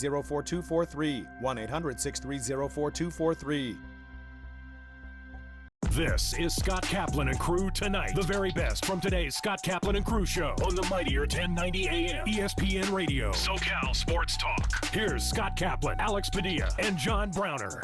4243. 1-800-630-4243. This is Scott Kaplan and Crew Tonight. The very best from today's Scott Kaplan and Crew show on the mightier 1090 AM ESPN Radio. SoCal Sports Talk. Here's Scott Kaplan, Alex Padilla, and John Browner.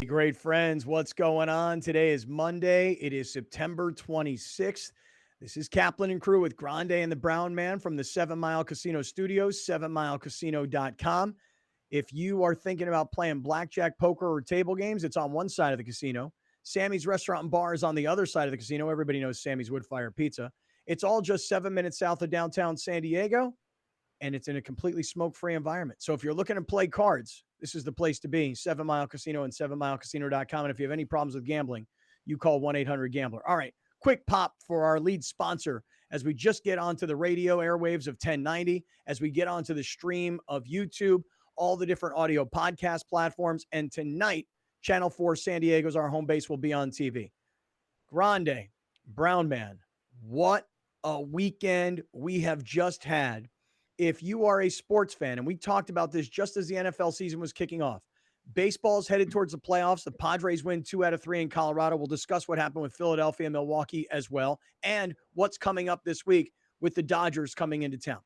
Great friends, what's going on? Today is Monday. It is September 26th. This is Kaplan and Crew with Grande and the Brown Man from the 7 Mile Casino Studios, 7milecasino.com. If you are thinking about playing blackjack, poker, or table games, it's on one side of the casino. Sammy's Restaurant and Bar is on the other side of the casino. Everybody knows Sammy's Woodfire Pizza. It's all just 7 minutes south of downtown San Diego, and it's in a completely smoke-free environment. So if you're looking to play cards, this is the place to be. 7 Mile Casino and 7milecasino.com. And if you have any problems with gambling, you call 1-800-GAMBLER. All right, quick pop for our lead sponsor as we just get onto the radio airwaves of 1090, as we get onto the stream of YouTube, all the different audio podcast platforms. And tonight, Channel 4 San Diego's our home base will be on TV. Grande, Brown Man, what a weekend we have just had. If you are a sports fan, and we talked about this just as the NFL season was kicking off, baseball's headed towards the playoffs. The Padres win 2 out of 3 in Colorado. We'll discuss what happened with Philadelphia and Milwaukee as well, and what's coming up this week with the Dodgers coming into town.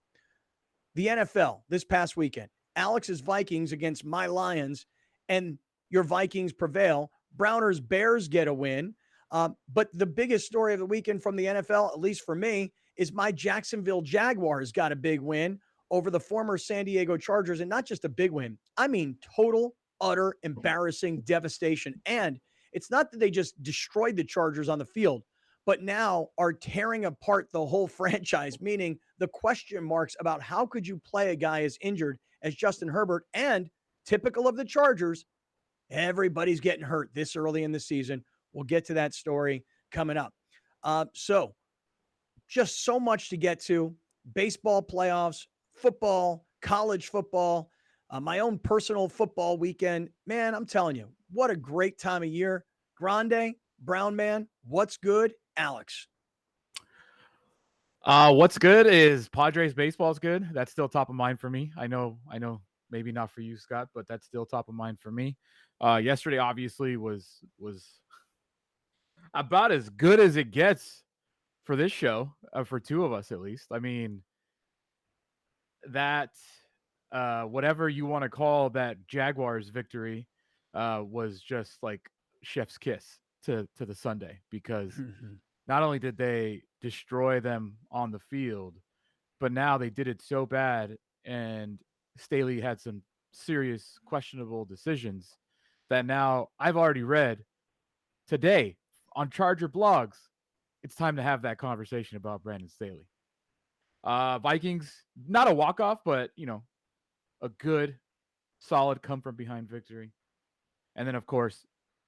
The NFL this past weekend, Alex's Vikings against my Lions, and your Vikings prevail. Browner's Bears get a win. But the biggest story of the weekend from the NFL, at least for me, is my Jacksonville Jaguars got a big win over the former San Diego Chargers. And not just a big win. I mean, total, utter, embarrassing devastation. And it's not that they just destroyed the Chargers on the field, but now are tearing apart the whole franchise, meaning the question marks about how could you play a guy as injured as Justin Herbert. And typical of the Chargers, everybody's getting hurt this early in the season. We'll get to that story coming up. So just so much to get to. Baseball playoffs, football, college football, my own personal football weekend. Man, I'm telling you, what a great time of year. Grande, Brown Man, what's good? Alex. What's good is Padres baseball is good. That's still top of mind for me. I know maybe not for you, Scott, but that's still top of mind for me. Yesterday obviously was about as good as it gets for this show, for two of us at least. I mean, that whatever you want to call that Jaguars victory was just like chef's kiss to the Sunday, because not only did they destroy them on the field, but now they did it so bad, and Staley had some serious questionable decisions that now I've already read today on Charger blogs. It's time to have that conversation about Brandon Staley. Vikings, not a walk-off, but, a good, solid come-from-behind victory. And then, of course,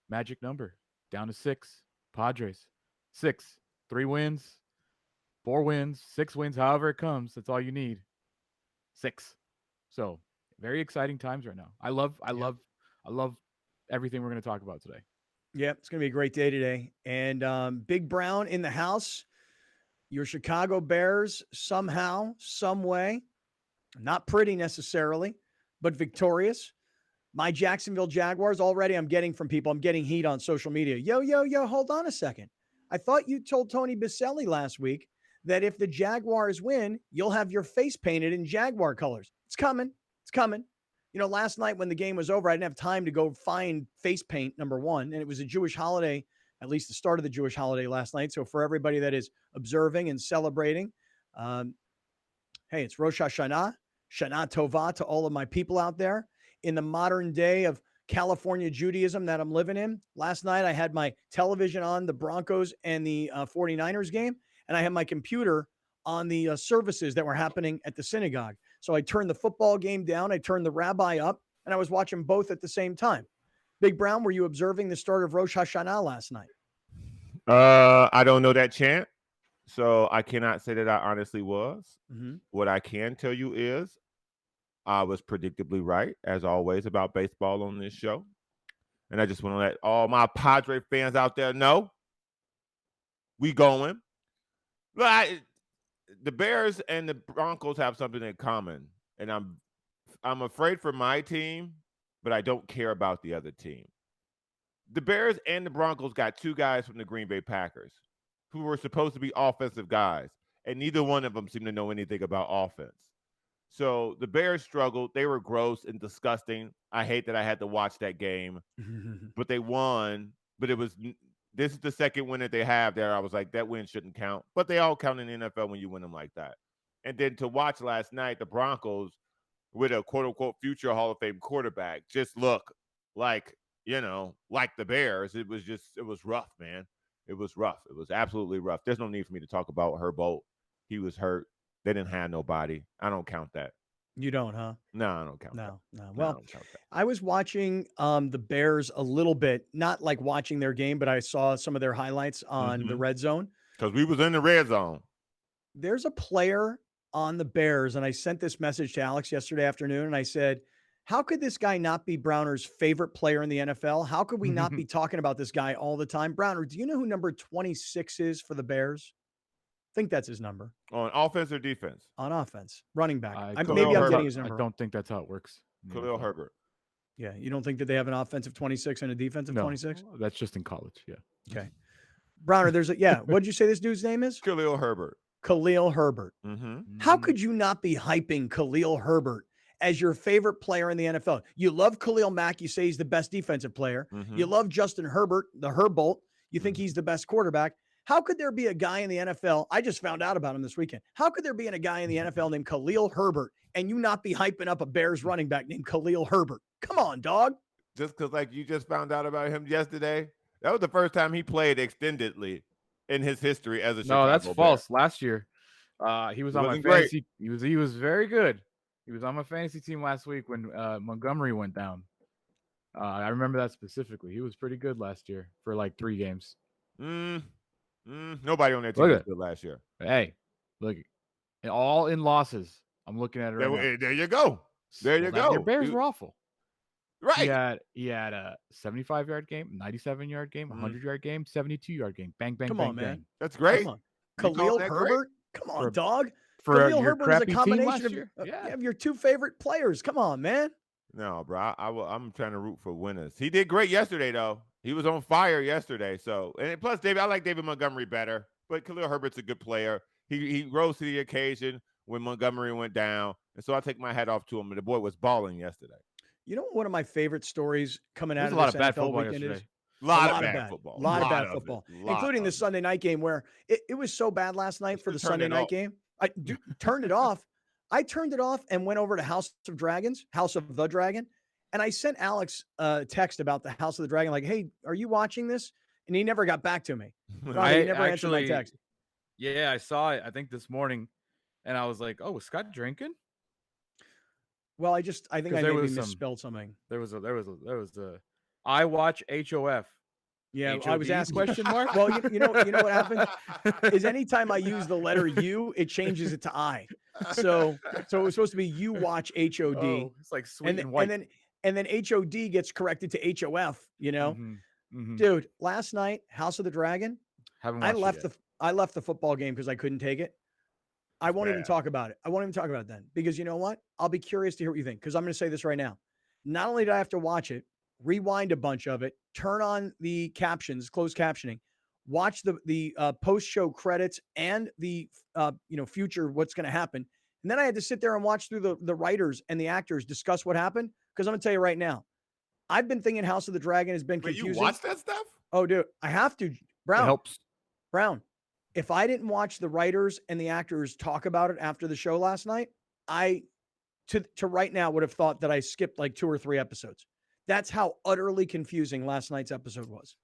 magic number, down to 6. Padres, 6. 3 wins, 4 wins, 6 wins, however it comes. That's all you need. 6. So, very exciting times right now. I love everything we're going to talk about today. Yep, it's going to be a great day today. And Big Brown in the house. Your Chicago Bears somehow, some way, not pretty necessarily, but victorious. My Jacksonville Jaguars, already I'm getting heat on social media. Yo, hold on a second. I thought you told Tony Biselli last week that if the Jaguars win, you'll have your face painted in Jaguar colors. It's coming. Last night when the game was over, I didn't have time to go find face paint, number one. And it was a Jewish holiday, at least the start of the Jewish holiday last night. So for everybody that is observing and celebrating, hey, it's Rosh Hashanah, Shana Tova to all of my people out there in the modern day of California Judaism that I'm living in. Last night, I had my television on the Broncos and the 49ers game, and I had my computer on the services that were happening at the synagogue. So I turned the football game down, I turned the rabbi up, and I was watching both at the same time. Big Brown, were you observing the start of Rosh Hashanah last night? I don't know that chant, so I cannot say that I honestly was. Mm-hmm. What I can tell you is I was predictably right, as always, about baseball on this show. And I just want to let all my Padres fans out there know we going. The Bears and the Broncos have something in common. And I'm afraid for my team, but I don't care about the other team. The Bears and the Broncos got two guys from the Green Bay Packers who were supposed to be offensive guys, and neither one of them seemed to know anything about offense. So the Bears struggled. They were gross and disgusting. I hate that I had to watch that game, but they won. But this is the second win that they have there. I was like, that win shouldn't count. But they all count in the NFL when you win them like that. And then to watch last night, the Broncos with a quote-unquote future Hall of Fame quarterback just look like, like the Bears. It was rough, man. It was rough. It was absolutely rough. There's no need for me to talk about Herbold. He was hurt. They didn't have nobody. I don't count that. You don't, huh? No, I don't count that. No. Well, I was watching the Bears a little bit, not like watching their game, but I saw some of their highlights on the red zone. Because we was in the red zone. There's a player on the Bears, and I sent this message to Alex yesterday afternoon, and I said, how could this guy not be Browner's favorite player in the NFL? How could we not be talking about this guy all the time? Browner, do you know who number 26 is for the Bears? I think that's his number. On offense or defense? On offense. Running back. Maybe I'm getting his number. I don't think that's how it works. Khalil Herbert. Yeah, you don't think that they have an offensive 26 and a defensive 26? That's just in college, yeah. Okay. Browner, what did you say this dude's name is? Khalil Herbert. Khalil Herbert. How could you not be hyping Khalil Herbert as your favorite player in the NFL? You love Khalil Mack. You say he's the best defensive player. You love Justin Herbert, the Herbolt. You think he's the best quarterback. How could there be a guy in the NFL? I just found out about him this weekend. How could there be a guy in the NFL named Khalil Herbert and you not be hyping up a Bears running back named Khalil Herbert? Come on, dog. Just because you just found out about him yesterday? That was the first time he played extendedly in his history as a Chicago No, that's Bear. false. Last year, he was on my fantasy. He was very good. He was on my fantasy team last week when Montgomery went down. I remember that specifically. He was pretty good last year for like 3 games. Nobody on that team was good last year. Hey, look, all in losses. I'm looking at it right now. There you go. There you go. Your Bears were awful. Right. He had a 75-yard game, 97-yard game, 100-yard game, 72-yard game. Bang, bang, Come bang, on, man. bang. That's great. Khalil Herbert? Come on, dog. For Khalil your Herbert is a combination of your 2 favorite players. Come on, man. No, bro. I'm trying to root for winners. He did great yesterday, though. He was on fire yesterday. So, and plus, I like David Montgomery better, but Khalil Herbert's a good player. He rose to the occasion when Montgomery went down, and so I take my hat off to him. And the boy was balling yesterday. You know what one of my favorite stories coming out of a lot this of bad NFL football weekend yesterday. is? A lot of bad football. A lot of bad football, including the Sunday night game where it was so bad last night for the Sunday night game. I turned it off. I turned it off and went over to House of the Dragon. And I sent Alex a text about the House of the Dragon, like, hey, are you watching this? And he never got back to me. He never answered my text. Yeah, I saw it, I think this morning. And I was like, oh, was Scott drinking? Well, I think I maybe misspelled something. There was a I watch HOF. Yeah, HOD? I was asking. Question mark? Well, you know what happened is anytime I use the letter U, it changes it to I. So it was supposed to be you watch HOD. Oh, it's like sweet and white. And then HOD gets corrected to HOF, Dude, last night, House of the Dragon, I left the football game because I couldn't take it. I won't even talk about it. I won't even talk about it then because you know what? I'll be curious to hear what you think because I'm going to say this right now. Not only did I have to watch it, rewind a bunch of it, turn on the captions, closed captioning, watch the post-show credits and the future what's going to happen. And then I had to sit there and watch through the writers and the actors discuss what happened. Because I'm going to tell you right now, I've been thinking House of the Dragon has been confusing. You watch that stuff? Oh, dude, I have to. Brown. It helps. Brown, if I didn't watch the writers and the actors talk about it after the show last night, I to right now would have thought that I skipped like 2 or 3 episodes. That's how utterly confusing last night's episode was.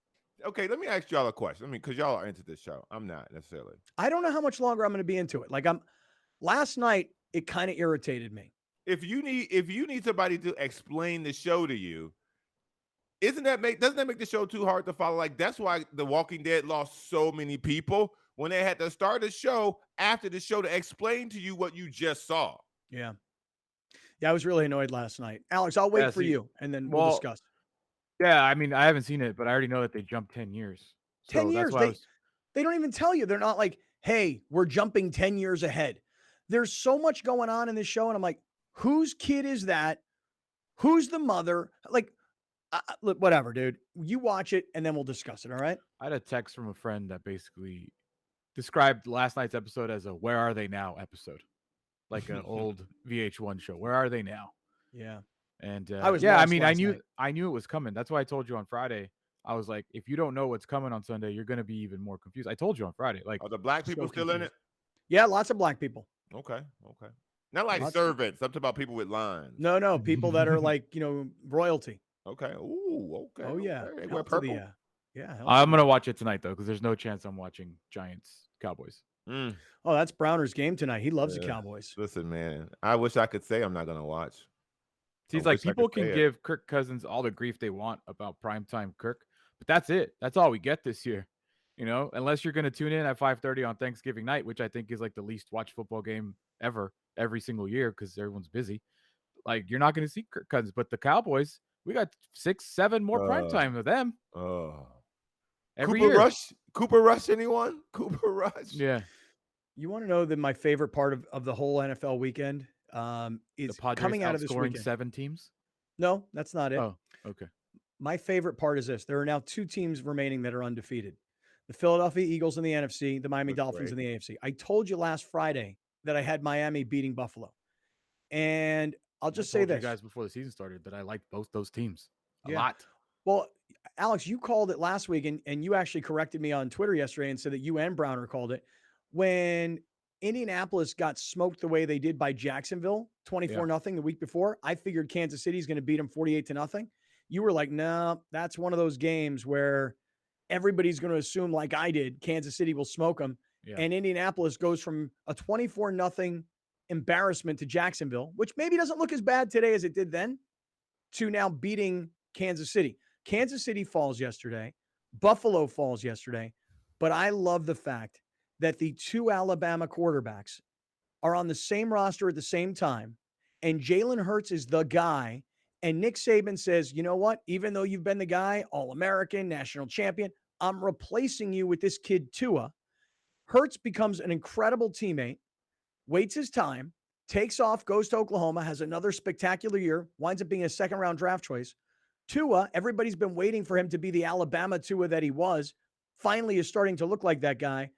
Okay, let me ask y'all a question. Because y'all are into this show. I'm not necessarily. I don't know how much longer I'm going to be into it. Last night, it kind of irritated me. If you need somebody to explain the show to you, doesn't that make the show too hard to follow? Like that's why The Walking Dead lost so many people when they had to start a show after the show to explain to you what you just saw. Yeah. Yeah, I was really annoyed last night. Alex, I'll wait for you, and then we'll discuss. Yeah, I mean, I haven't seen it, but I already know that they jumped 10 years. 10 So that's years. why I was. They don't even tell you. They're not like, hey, we're jumping 10 years ahead. There's so much going on in this show, and I'm like, whose kid is that? Who's the mother? Like, look, whatever, dude. You watch it, and then we'll discuss it, all right? I had a text from a friend that basically described last night's episode as a "Where Are They Now" episode, like an old VH1 show. Where are they now? Yeah. And I was yeah, I lost mean, last night. I knew it was coming. That's why I told you on Friday. I was like, if you don't know what's coming on Sunday, you're gonna be even more confused. I told you on Friday. Like, Are the black people So still in confused. it? Yeah, lots of black people. Okay. Not like Lots- servants. I'm talking about people with lines. No, people that are like, royalty. Okay. Ooh, okay. Oh, yeah. Okay. They Hell wear to purple. the, yeah. hell I'm to gonna watch it tonight though, because there's no chance I'm watching Giants Cowboys. Mm. Oh, that's Browner's game tonight. He loves the Yeah. Cowboys. Listen, man. I wish I could say I'm not gonna watch. He's I like, wish I people could say can it. give Kirk Cousins all the grief they want about primetime Kirk, but that's it. That's all we get this year. Unless you're going to tune in at 5:30 on Thanksgiving night, which I think is like the least watched football game ever, every single year because everyone's busy. Like, you're not going to see Kirk Cousins, but the Cowboys, we got 6, 7 more primetime of them every Cooper year. Rush? Cooper Rush, anyone? Cooper Rush? Yeah. You want to know that my favorite part of the whole NFL weekend The is Padres coming out of this outscoring weekend. 7 teams. No, that's not it. Oh, okay. My favorite part is this. There are now 2 teams remaining that are undefeated. The Philadelphia Eagles in the NFC, the Miami That's Dolphins in great. the AFC. I told you last Friday that I had Miami beating Buffalo. And I'll just I say told this. you guys before the season started that I liked both those teams a Yeah. lot. Well, Alex, you called it last week, and you actually corrected me on Twitter yesterday and said that you and Browner called it. When Indianapolis got smoked the way they did by Jacksonville, 24-0 the week before, I figured Kansas City's going to beat them 48-0. You were like, no, that's one of those games where everybody's going to assume, like I did, Kansas City will smoke them. Yeah. And Indianapolis goes from a 24-0 embarrassment to Jacksonville, which maybe doesn't look as bad today as it did then, to now beating Kansas City. Kansas City falls yesterday. Buffalo falls yesterday. But I love the fact that the 2 Alabama quarterbacks are on the same roster at the same time, and Jalen Hurts is the guy. And Nick Saban says, you know what? Even though you've been the guy, All-American, national champion, I'm replacing you with this kid, Tua. Hurts becomes an incredible teammate, waits his time, takes off, goes to Oklahoma, has another spectacular year, winds up being a second-round draft choice. Tua, everybody's been waiting for him to be the Alabama Tua that he was, finally is starting to look like that guy.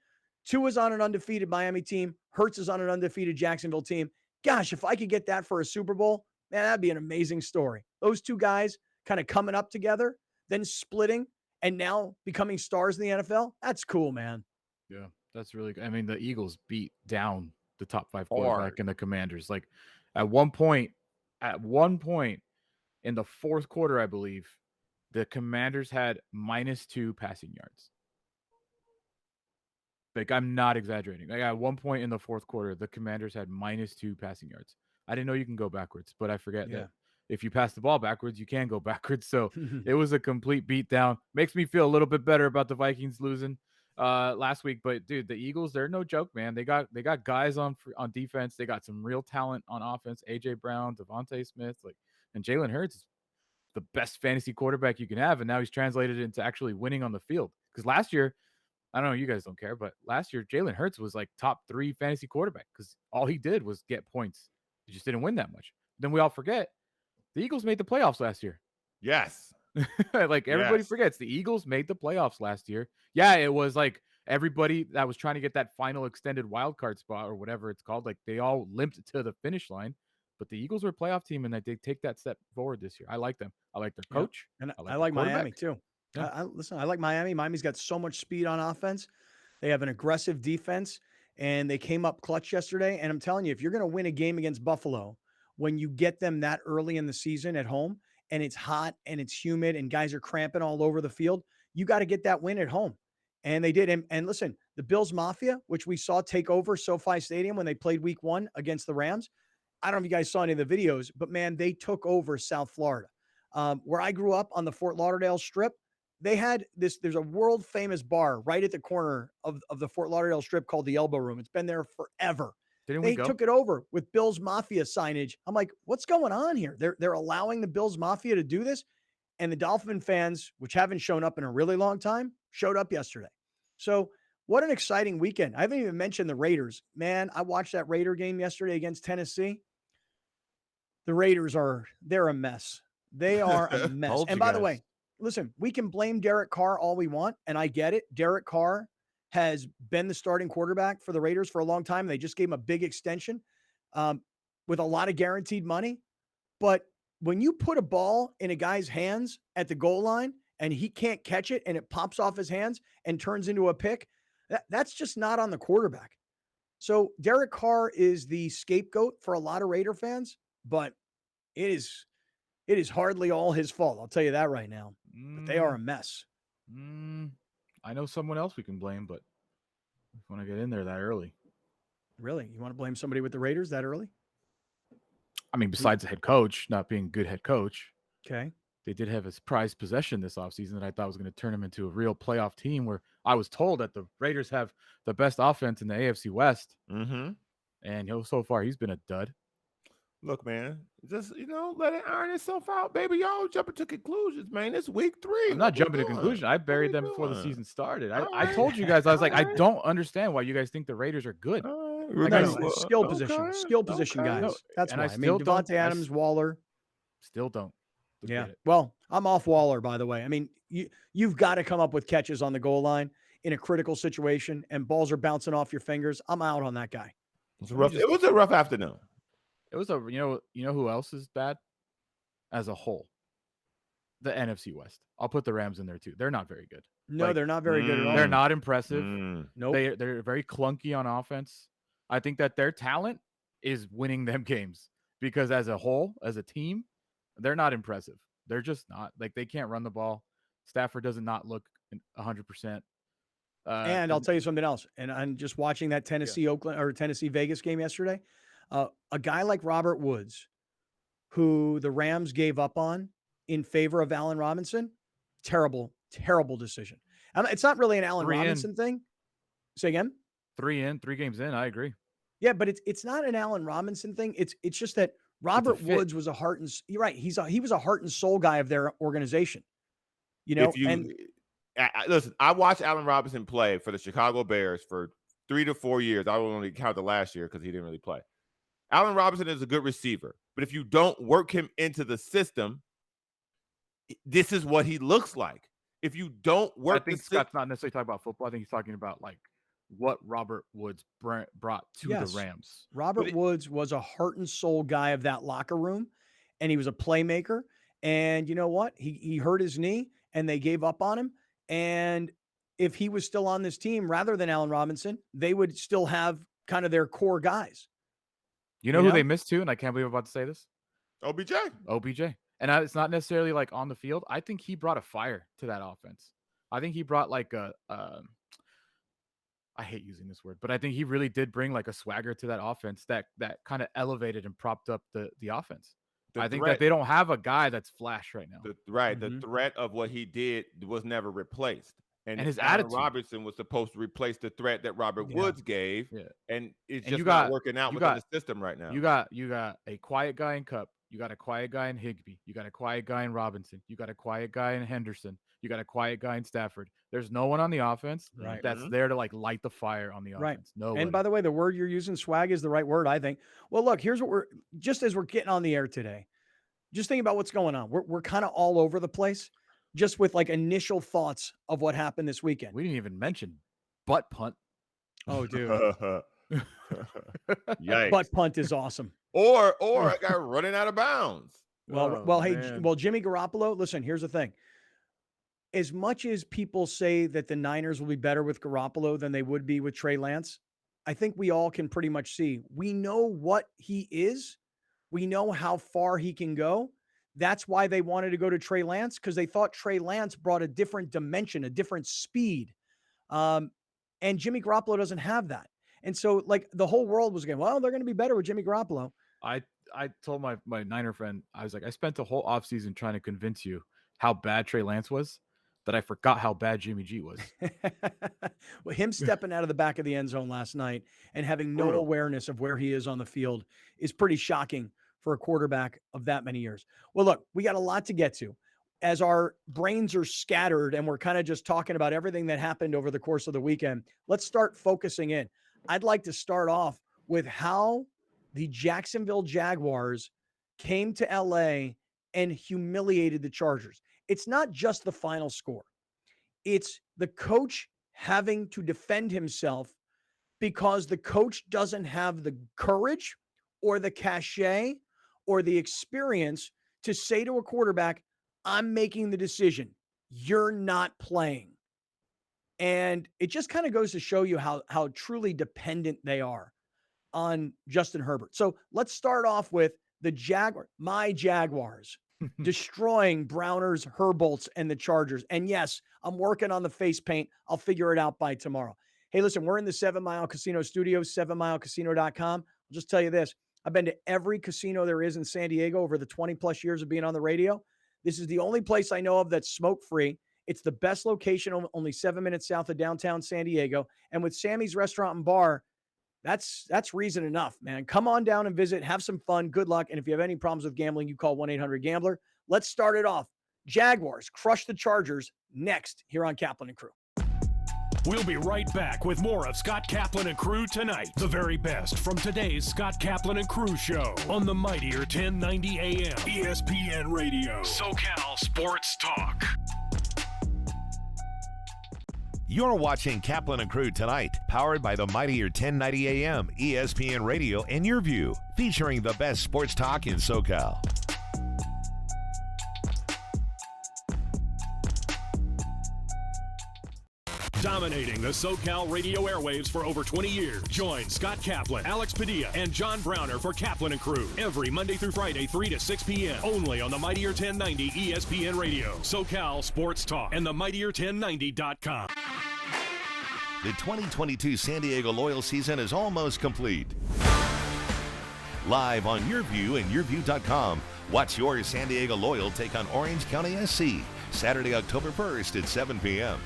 Tua's on an undefeated Miami team. Hurts is on an undefeated Jacksonville team. Gosh, if I could get that for a Super Bowl, man, that'd be an amazing story. Those 2 guys kind of coming up together, then splitting, and now becoming stars in the NFL. That's cool, man. Yeah, that's really good. I mean, the Eagles beat down the top 5 quarterback and the Commanders. Like, at one point in the fourth quarter, I believe, the Commanders had -2 passing yards. Like, I'm not exaggerating. Like, at one point in the fourth quarter, the Commanders had -2 passing yards. I didn't know you can go backwards, but I forget that if you pass the ball backwards, you can go backwards. So it was a complete beatdown. Makes me feel a little bit better about the Vikings losing last week. But dude, the Eagles, they're no joke, man. They got guys on defense. They got some real talent on offense. AJ Brown, Devontae Smith, and Jalen Hurts is the best fantasy quarterback you can have. And now he's translated into actually winning on the field. Because last year, I don't know, you guys don't care, but last year Jalen Hurts was like top 3 fantasy quarterback because all he did was get points. He just didn't win that much. Then we all forget the Eagles made the playoffs last year. Yes. Everybody forgets the Eagles made the playoffs last year. Yeah, it was like everybody that was trying to get that final extended wild card spot or whatever it's called. Like, they all limped to the finish line, but the Eagles were a playoff team and they did take that step forward this year. I like them. I like their coach. And I the like Miami quarterback. too. Yeah. Listen, I like Miami. Miami's got so much speed on offense. They have an aggressive defense, and they came up clutch yesterday. And I'm telling you, if you're going to win a game against Buffalo, when you get them that early in the season at home and it's hot and it's humid and guys are cramping all over the field, you got to get that win at home. And they did. And listen, the Bills Mafia, which we saw take over SoFi Stadium when they played week 1 against the Rams. I don't know if you guys saw any of the videos, but man, they took over South Florida. Where I grew up on the Fort Lauderdale Strip, they had this, there's a world famous bar right at the corner of the Fort Lauderdale Strip called the Elbow Room. It's been there forever. Didn't we They go? took it over with Bills Mafia signage. I'm like, what's going on here? They're allowing the Bills Mafia to do this. And the Dolphin fans, which haven't shown up in a really long time, showed up yesterday. So what an exciting weekend. I haven't even mentioned the Raiders. Man, I watched that Raider game yesterday against Tennessee. The Raiders they're a mess. They are a mess. Told And you by the guys. way, listen, we can blame Derek Carr all we want, and I get it. Derek Carr has been the starting quarterback for the Raiders for a long time. They just gave him a big extension with a lot of guaranteed money. But when you put a ball in a guy's hands at the goal line and he can't catch it and it pops off his hands and turns into a pick, that's just not on the quarterback. So Derek Carr is the scapegoat for a lot of Raider fans, but it is hardly all his fault. I'll tell you that right now. But they are a mess. I know someone else we can blame, but I want to get in there that early. Really? You want to blame somebody with the Raiders that early? I mean, besides the head coach not being a good head coach, Okay. they did have his prized possession this offseason that I thought was going to turn him into a real playoff team, where I was told that the Raiders have the best offense in the AFC West. Mm-hmm. And so far he's been a dud. Look, man, just, let it iron itself out, baby. Y'all jumping to conclusions, man. It's week 3. I'm not jumping to conclusion. I buried them before the season started. I right. told you guys, I was like, I don't understand why you guys think the Raiders are good. Skill position guys. No, That's and why. I still don't- Devontae Adams, Waller. Still don't. Yeah. Get it. Well, I'm off Waller, by the way. I mean, you've got to come up with catches on the goal line in a critical situation, and balls are bouncing off your fingers. I'm out on that guy. It was a rough afternoon. It was you know who else is bad as a whole? The NFC West. I'll put the Rams in there too. They're not very good. No, they're not very good at all. They're not impressive. Nope. They're very clunky on offense. I think that their talent is winning them games because as a whole, as a team, they're not impressive. They're just not. Like, they can't run the ball. Stafford does not look 100%. And I'll tell you something else. And I'm just watching that Tennessee Vegas game yesterday. A guy like Robert Woods, who the Rams gave up on in favor of Allen Robinson, terrible decision. It's not really an Allen Robinson thing. Say again? 3 games in. I agree. Yeah, but it's not an Allen Robinson thing. It's just that Robert Woods was you're right. He was a heart and soul guy of their organization. Listen, I watched Allen Robinson play for the Chicago Bears for 3 to 4 years. I will only count the last year because he didn't really play. Allen Robinson is a good receiver, but if you don't work him into the system, this is what he looks like. If you don't work, I think Scott's not necessarily talking about football. I think he's talking about like what Robert Woods brought to the Rams. Robert Woods was a heart and soul guy of that locker room, and he was a playmaker. And you know what? He hurt his knee, and they gave up on him. And if he was still on this team rather than Allen Robinson, they would still have kind of their core guys. You know who they missed too? And I can't believe I'm about to say this. OBJ. And it's not necessarily like on the field. I think he brought a fire to that offense. I think he brought like I hate using this word, but I think he really did bring like a swagger to that offense that kind of elevated and propped up the offense. I think that they don't have a guy that's flash right now. The threat of what he did was never replaced. And his Allen attitude. Robinson was supposed to replace the threat that Robert Woods gave. Yeah. And it's just not working out within the system right now. You got a quiet guy in Kupp. You got a quiet guy in Higbee. You got a quiet guy in Robinson. You got a quiet guy in Henderson. You got a quiet guy in Stafford. There's no one on the offense that's there to like light the fire on the offense. Right. No. And by the way, the word you're using, swag, is the right word, I think. Well, look, here's what as we're getting on the air today, just think about what's going on. We're kind of all over the place, just with like initial thoughts of what happened this weekend. We didn't even mention butt punt. Oh, dude. Yikes. Butt punt is awesome. Or a guy running out of bounds. Well, Jimmy Garoppolo, listen, here's the thing. As much as people say that the Niners will be better with Garoppolo than they would be with Trey Lance, I think we all can pretty much see. We know what he is. We know how far he can go. That's why they wanted to go to Trey Lance, because they thought Trey Lance brought a different dimension, a different speed. And Jimmy Garoppolo doesn't have that. And so, like, the whole world was going, well, they're going to be better with Jimmy Garoppolo. I told my Niner friend, I was like, I spent the whole offseason trying to convince you how bad Trey Lance was. that I forgot how bad Jimmy G was. Well, him stepping out of the back of the end zone last night and having no awareness of where he is on the field is pretty shocking for a quarterback of that many years. Well, look, we got a lot to get to. As our brains are scattered and we're kind of just talking about everything that happened over the course of the weekend, let's start focusing in. I'd like to start off with how the Jacksonville Jaguars came to LA and humiliated the Chargers. It's not just the final score. It's the coach having to defend himself because the coach doesn't have the courage or the cachet or the experience to say to a quarterback, I'm making the decision. You're not playing. And it just kind of goes to show you how truly dependent they are on Justin Herbert. So let's start off with the my Jaguars, destroying Browners, Herbolts, and the Chargers. And yes, I'm working on the face paint. I'll figure it out by tomorrow. Hey, listen, we're in the 7 Mile Casino Studios, 7milecasino.com. I'll just tell you this. I've been to every casino there is in San Diego over the 20 plus years of being on the radio. This is the only place I know of that's smoke-free. It's the best location, only 7 minutes south of downtown San Diego. And with Sammy's Restaurant and Bar, that's reason enough, man. Come on down and visit. Have some fun. Good luck. And if you have any problems with gambling, you call 1-800-GAMBLER. Let's start it off. Jaguars crush the Chargers next here on Kaplan and Crew. We'll be right back with more of Scott Kaplan and Crew tonight. The very best from today's Scott Kaplan and Crew show on the mightier 1090 AM ESPN Radio. SoCal Sports Talk. You're watching Kaplan and Crew tonight, powered by the mightier 1090 AM ESPN Radio and Your View, featuring the best sports talk in SoCal. Dominating the SoCal radio airwaves for over 20 years. Join Scott Kaplan, Alex Padilla, and John Browner for Kaplan and Crew every Monday through Friday, 3 to 6 p.m. Only on the mightier 1090 ESPN Radio, SoCal Sports Talk, and the mightier1090.com. The 2022 San Diego Loyal season is almost complete. Live on Your View and YourView.com, watch your San Diego Loyal take on Orange County SC, Saturday, October 1st at 7 p.m.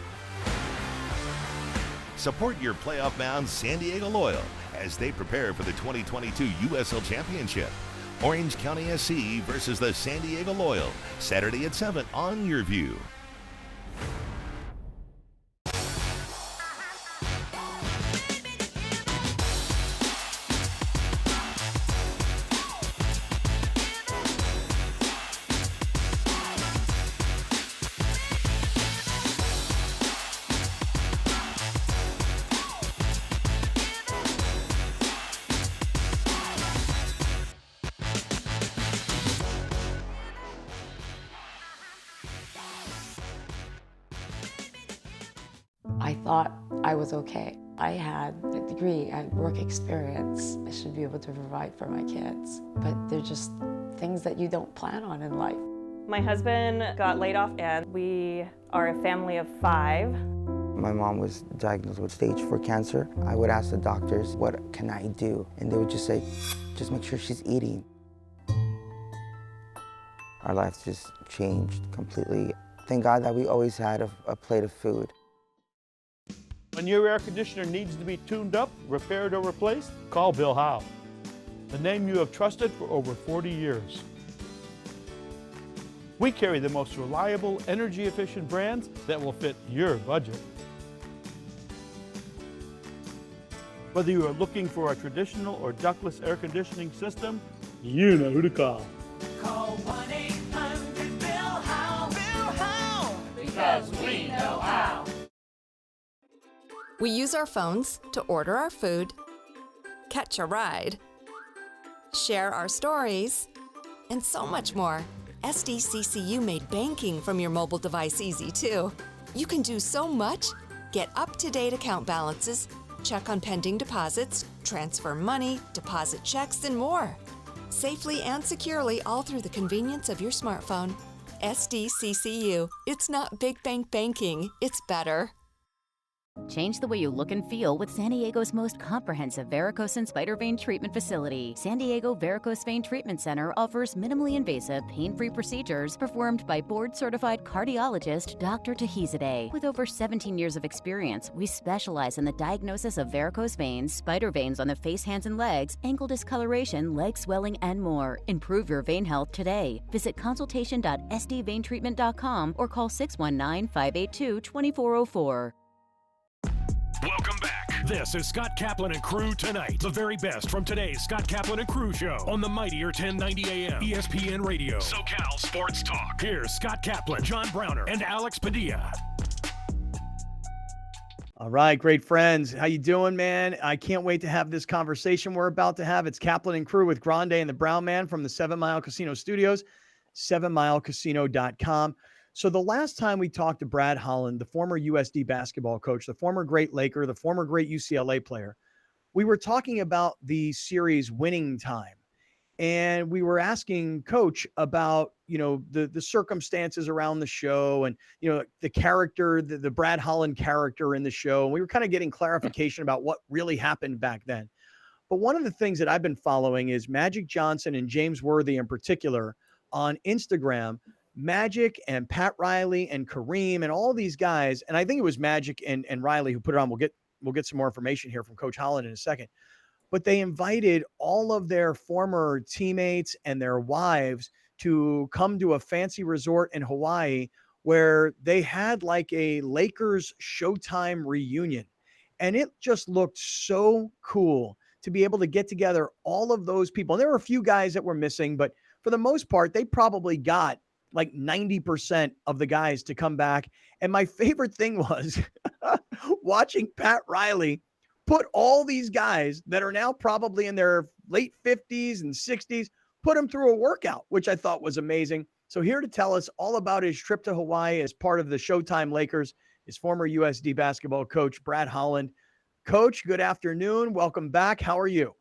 Support your playoff-bound San Diego Loyal as they prepare for the 2022 USL Championship. Orange County SC versus the San Diego Loyal, Saturday at 7 on Your View. I thought I was okay. I had a degree, I had work experience. I should be able to provide for my kids. But they're just things that you don't plan on in life. My husband got laid off and we are a family of 5. My mom was diagnosed with stage 4 cancer. I would ask the doctors, what can I do? And they would just say, just make sure she's eating. Our lives just changed completely. Thank God that we always had a plate of food. When your air conditioner needs to be tuned up, repaired, or replaced, call Bill Howe, the name you have trusted for over 40 years. We carry the most reliable, energy-efficient brands that will fit your budget. Whether you are looking for a traditional or ductless air conditioning system, you know who to call. Call 1-800-BILL-HOWE. Bill Howe, because we know how. We use our phones to order our food, catch a ride, share our stories, and so much more. SDCCU made banking from your mobile device easy, too. You can do so much. Get up-to-date account balances, check on pending deposits, transfer money, deposit checks, and more. Safely and securely, all through the convenience of your smartphone. SDCCU. It's not big bank banking, it's better. Change the way you look and feel with San Diego's most comprehensive varicose and spider vein treatment facility. San Diego Varicose Vein Treatment Center offers minimally invasive, pain-free procedures performed by board-certified cardiologist Dr. Tahizadeh. With over 17 years of experience, we specialize in the diagnosis of varicose veins, spider veins on the face, hands, and legs, ankle discoloration, leg swelling, and more. Improve your vein health today. Visit consultation.sdveintreatment.com or call 619-582-2404. Welcome back. This is Scott Kaplan and Crew Tonight. The very best from today's Scott Kaplan and Crew show on the mightier 1090 AM ESPN Radio. SoCal Sports Talk. Here's Scott Kaplan, John Browner, and Alex Padilla. All right, great friends. How you doing, man? I can't wait to have this conversation we're about to have. It's Kaplan and Crew with Grande and the Brown Man from the 7 Mile Casino Studios, 7milecasino.com. So the last time we talked to Brad Holland, the former USD basketball coach, the former great Laker, the former great UCLA player, we were talking about the series Winning Time. And we were asking Coach about, the circumstances around the show and, the character, the Brad Holland character in the show. And we were kind of getting clarification about what really happened back then. But one of the things that I've been following is Magic Johnson and James Worthy in particular on Instagram. Magic and Pat Riley and Kareem and all these guys, and I think it was Magic and Riley who put it on. We'll get some more information here from Coach Holland in a second. But they invited all of their former teammates and their wives to come to a fancy resort in Hawaii where they had like a Lakers Showtime reunion. And it just looked so cool to be able to get together all of those people. And there were a few guys that were missing, but for the most part, they probably got like 90% of the guys to come back. And my favorite thing was watching Pat Riley put all these guys that are now probably in their late 50s and 60s, put them through a workout, which I thought was amazing. So here to tell us all about his trip to Hawaii as part of the Showtime Lakers, his former USD basketball coach, Brad Holland. Coach, good afternoon. Welcome back. How are you?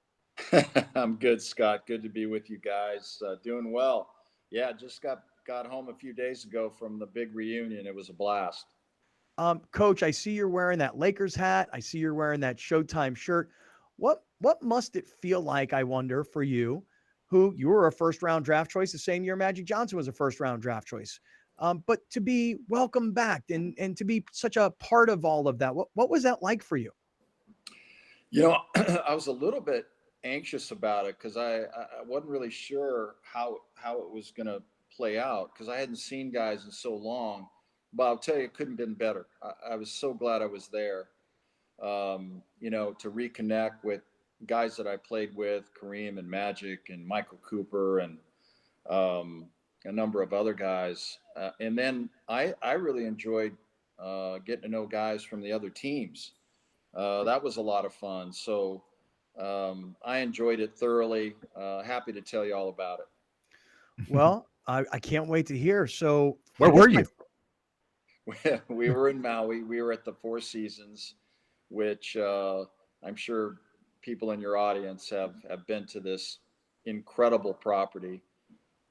I'm good, Scott. Good to be with you guys. Doing well. Yeah, just got home a few days ago from the big reunion. It was a blast. Coach, I see you're wearing that Lakers hat. I see you're wearing that Showtime shirt. What must it feel like, I wonder, for you, who you were a first-round draft choice the same year Magic Johnson was a first-round draft choice, but to be welcomed back and to be such a part of all of that? What was that like for you? I was a little bit anxious about it because I wasn't really sure how it was going to play out because I hadn't seen guys in so long. But I'll tell you, it couldn't have been better. I was so glad I was there, to reconnect with guys that I played with, Kareem and Magic and Michael Cooper and a number of other guys. And then I really enjoyed getting to know guys from the other teams. That was a lot of fun. So I enjoyed it thoroughly. Happy to tell you all about it. Well, I can't wait to hear. So where were you? We were in Maui. We were at the Four Seasons, which I'm sure people in your audience have been to this incredible property.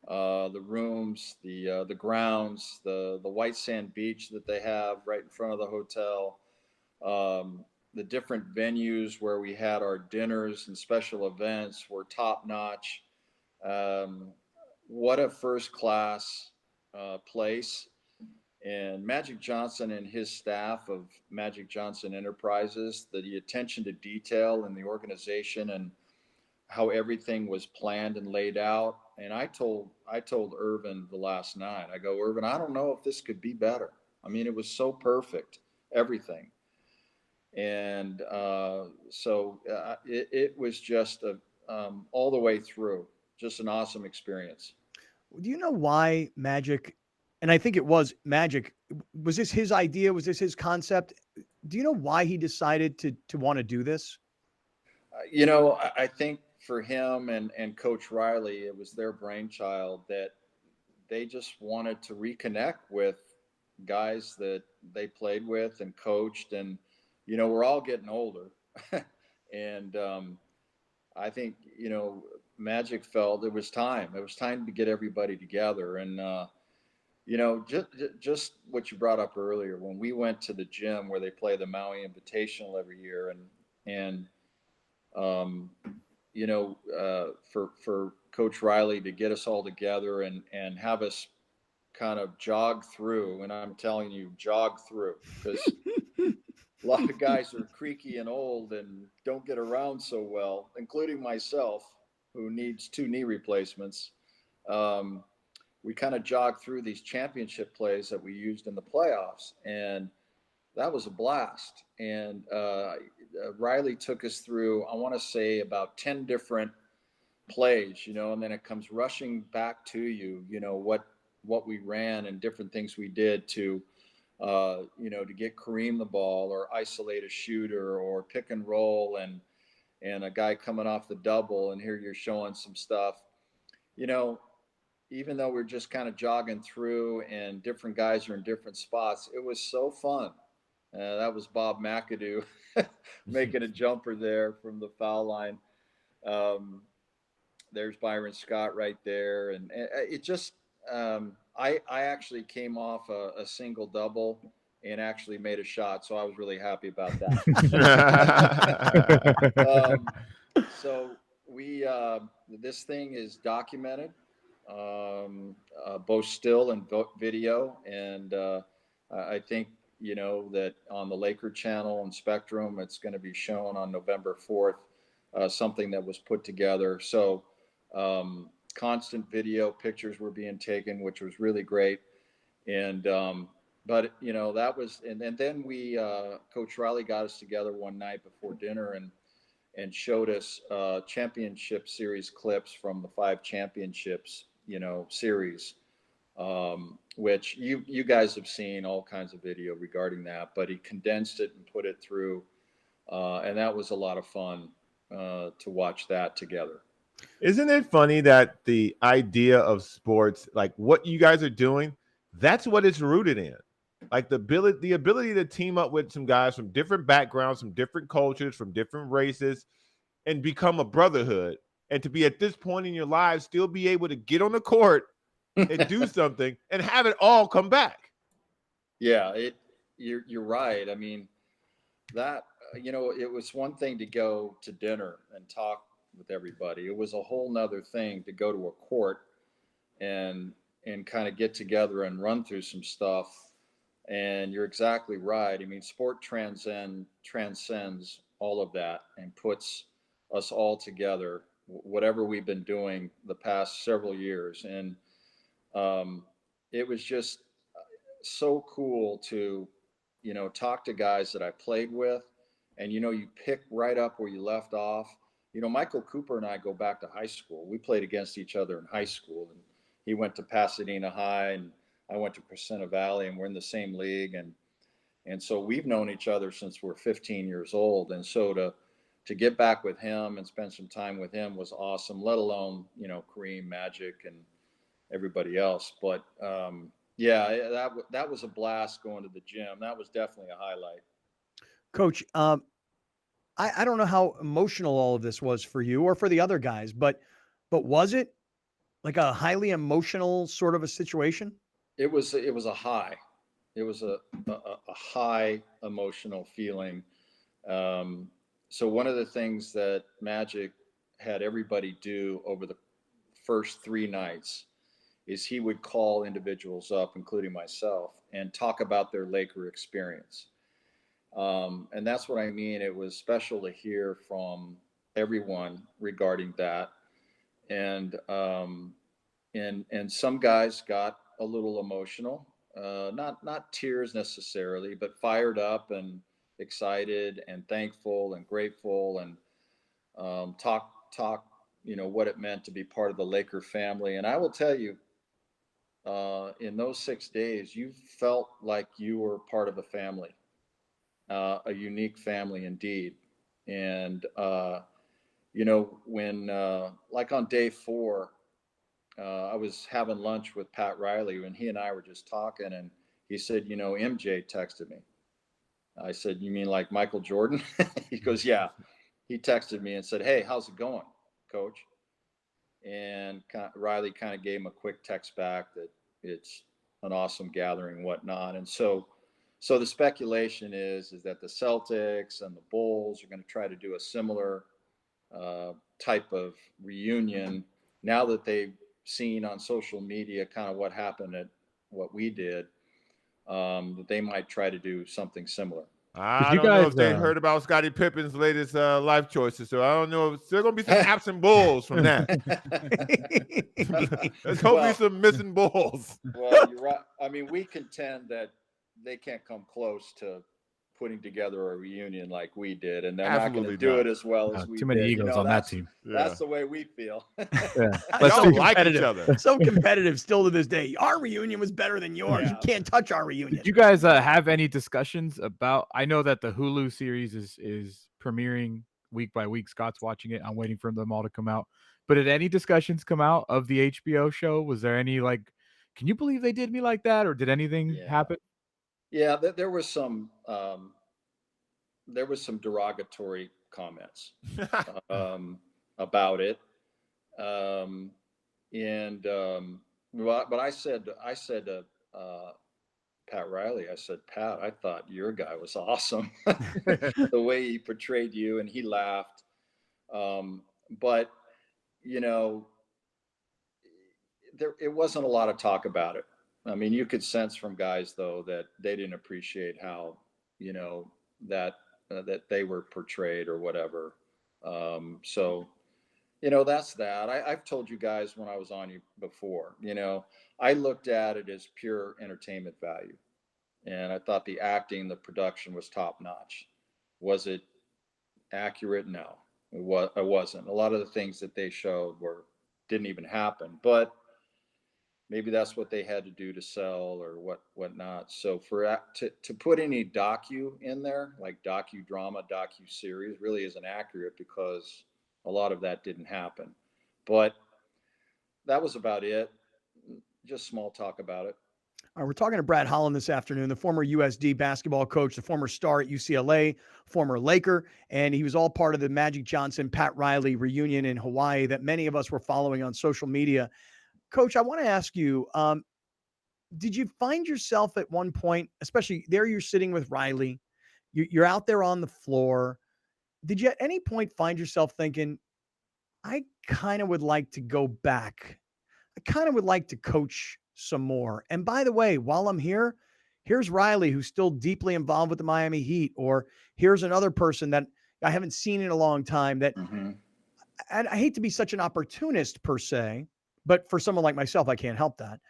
The rooms, the grounds, the white sand beach that they have right in front of the hotel, the different venues where we had our dinners and special events were top notch. What a first class place. And Magic Johnson and his staff of Magic Johnson Enterprises, the attention to detail in the organization and how everything was planned and laid out. And I told Irvin the last night, I go, Irvin, I don't know if this could be better. I mean, it was so perfect, everything. And so it was just all the way through, just an awesome experience. Do you know why Magic, and I think it was Magic, was this his idea? Was this his concept? Do you know why he decided to want to do this? I think for him and Coach Riley, it was their brainchild that they just wanted to reconnect with guys that they played with and coached. And, we're all getting older. And I think, Magic felt it was time. It was time to get everybody together. And Just what you brought up earlier, when we went to the gym where they play the Maui Invitational every year, and um, for Coach Riley to get us all together and have us kind of jog through, and I'm telling you, jog through, because a lot of guys are creaky and old and don't get around so well, including myself, who needs 2 knee replacements. We kind of jogged through these championship plays that we used in the playoffs, and that was a blast. And Riley took us through, I want to say, about 10 different plays, and then it comes rushing back to you, what we ran and different things we did to to get Kareem the ball, or isolate a shooter, or pick and roll, and a guy coming off the double, and here you're showing some stuff. Even though we're just kind of jogging through and different guys are in different spots, it was so fun. That was Bob McAdoo making a jumper there from the foul line. There's Byron Scott right there, and it just I actually came off a single double and actually made a shot, so I was really happy about that. So this thing is documented, both still and video, and I think that on the Laker channel and Spectrum, it's going to be shown on November 4th, something that was put together. So constant video pictures were being taken, which was really great. And but that was, and then we Coach Riley got us together one night before dinner and showed us championship series clips from the 5 championships series, which you guys have seen all kinds of video regarding that, but he condensed it and put it through, and that was a lot of fun to watch that together. Isn't it funny that the idea of sports, like what you guys are doing, that's what it's rooted in? Like the ability to team up with some guys from different backgrounds, from different cultures, from different races, and become a brotherhood. And to be at this point in your lives, still be able to get on the court and do something and have it all come back. Yeah, you're right. I mean, that, it was one thing to go to dinner and talk with everybody. It was a whole nother thing to go to a court and kind of get together and run through some stuff. And you're exactly right. I mean, sport transcends all of that and puts us all together, whatever we've been doing the past several years. And it was just so cool to, talk to guys that I played with, and, you pick right up where you left off. Michael Cooper and I go back to high school. We played against each other in high school, and he went to Pasadena High and I went to Crescenta Valley, and we're in the same league. And so we've known each other since we're 15 years old. And so to get back with him and spend some time with him was awesome, let alone, Kareem, Magic, and everybody else. But yeah, that was a blast going to the gym. That was definitely a highlight. Coach, I don't know how emotional all of this was for you or for the other guys, but was it like a highly emotional sort of a situation? It was a high. It was a high emotional feeling. So one of the things that Magic had everybody do over the first 3 nights is he would call individuals up, including myself, and talk about their Laker experience. And that's what I mean. It was special to hear from everyone regarding that. And some guys got a little emotional, not tears necessarily, but fired up and excited and thankful and grateful, and talk, what it meant to be part of the Laker family. And I will tell you, in those 6 days, you felt like you were part of a family. A unique family indeed. And, when, like on day 4, I was having lunch with Pat Riley when he and I were just talking, and he said, MJ texted me. I said, you mean like Michael Jordan? He goes, yeah. He texted me and said, hey, how's it going, Coach? And Riley kind of gave him a quick text back that it's an awesome gathering and whatnot. And so the speculation is that the Celtics and the Bulls are going to try to do a similar type of reunion now that they've seen on social media kind of what happened at what we did, that they might try to do something similar. I don't know if they heard about Scottie Pippen's latest life choices, so I don't know if there's going to be some absent Bulls from that. There's going to be some missing Bulls. Well, you're right. I mean, we contend that they can't come close to putting together a reunion like we did, and they're not going to do it as well as we did. Too many egos on that team. That's the way we feel. Y'all like each other. So competitive still to this day. Our reunion was better than yours. Yeah. You can't touch our reunion. Did you guys have any discussions about? I know that the Hulu series is premiering week by week. Scott's watching it. I'm waiting for them all to come out. But did any discussions come out of the HBO show? Was there any can you believe they did me like that, or did anything happen? Yeah, there was some derogatory comments about it, but I said to Pat Riley, I said, Pat, I thought your guy was awesome, the way he portrayed you, and he laughed. But it wasn't a lot of talk about it. I mean, you could sense from guys, though, that they didn't appreciate how, that they were portrayed or whatever. So, that's that. I've told you guys when I was on you before, I looked at it as pure entertainment value. And I thought the acting, the production was top notch. Was it accurate? No, it wasn't. A lot of the things that they showed didn't even happen. But maybe that's what they had to do to sell or whatnot. So to put any docu in there, like docudrama, docu-series, really isn't accurate because a lot of that didn't happen. But that was about it. Just small talk about it. All right, we're talking to Brad Holland this afternoon, the former USD basketball coach, the former star at UCLA, former Laker, and he was all part of the Magic Johnson, Pat Riley reunion in Hawaii that many of us were following on social media. Coach, I want to ask you, did you find yourself at one point, especially there you're sitting with Riley, you're out there on the floor. Did you at any point find yourself thinking, I kind of would like to go back. I kind of would like to coach some more. And by the way, while I'm here, here's Riley, who's still deeply involved with the Miami Heat, or here's another person that I haven't seen in a long time that, and I hate to be such an opportunist per se, but for someone like myself, I can't help that.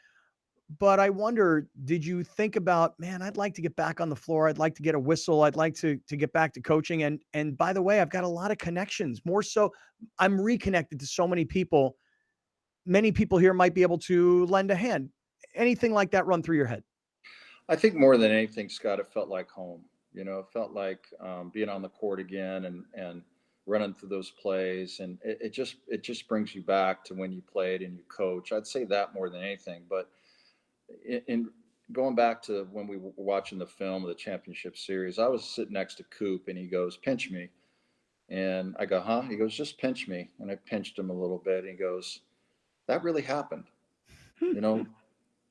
But I wonder, did you think about, man, I'd like to get back on the floor. I'd like to get a whistle. I'd like to get back to coaching. And by the way, I've got a lot of connections. More so, I'm reconnected to so many people. Many people here might be able to lend a hand. Anything like that run through your head? I think more than anything, Scott, it felt like home. It felt like being on the court again and running through those plays. And it just brings you back to when you played and you coach. I'd say that more than anything. But in going back to when we were watching the film of the championship series, I was sitting next to Coop and he goes, pinch me. And I go, huh? He goes, just pinch me. And I pinched him a little bit. And he goes, that really happened.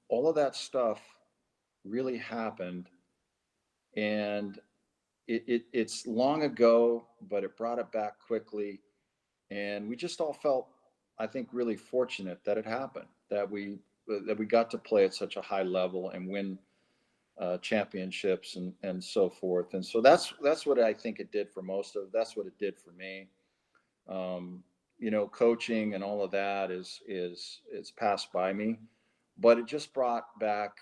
All of that stuff really happened. And it's long ago, but it brought it back quickly. And we just all felt, I think, really fortunate that it happened, that we got to play at such a high level and win championships and so forth. And so that's what I think it did for most of. That's what it did for me. Coaching and all of that it's passed by me, but it just brought back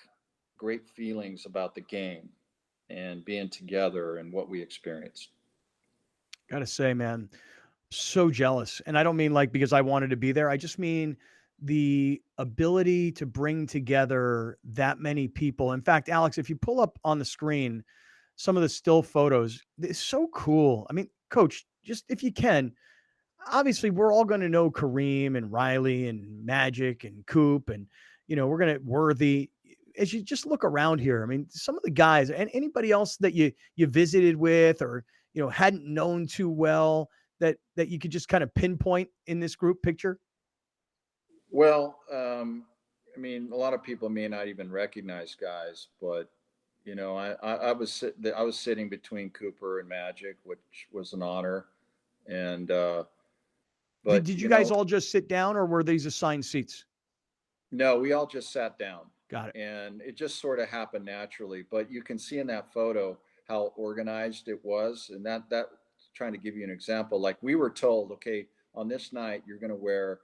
great feelings about the game and being together and what we experienced. Gotta say, man, so jealous. And I don't mean because I wanted to be there. I just mean the ability to bring together that many people. In fact, Alex, if you pull up on the screen some of the still photos, it's so cool. I mean, Coach, just if you can, obviously we're all going to know Kareem and Riley and Magic and Coop and, we're going to Worthy. As you just look around here, I mean, some of the guys and anybody else that you visited with or, hadn't known too well that you could just kind of pinpoint in this group picture. Well, I mean, a lot of people may not even recognize guys, but you know, I was sitting between Cooper and Magic, which was an honor. And but Did you you guys know, all just sit down, or were these assigned seats? no, we all just sat down. Got it. And it just sort of happened naturally. But you can see in that photo how organized it was, and that trying to give you an example. Like we were told, okay, on this night you're going to wear,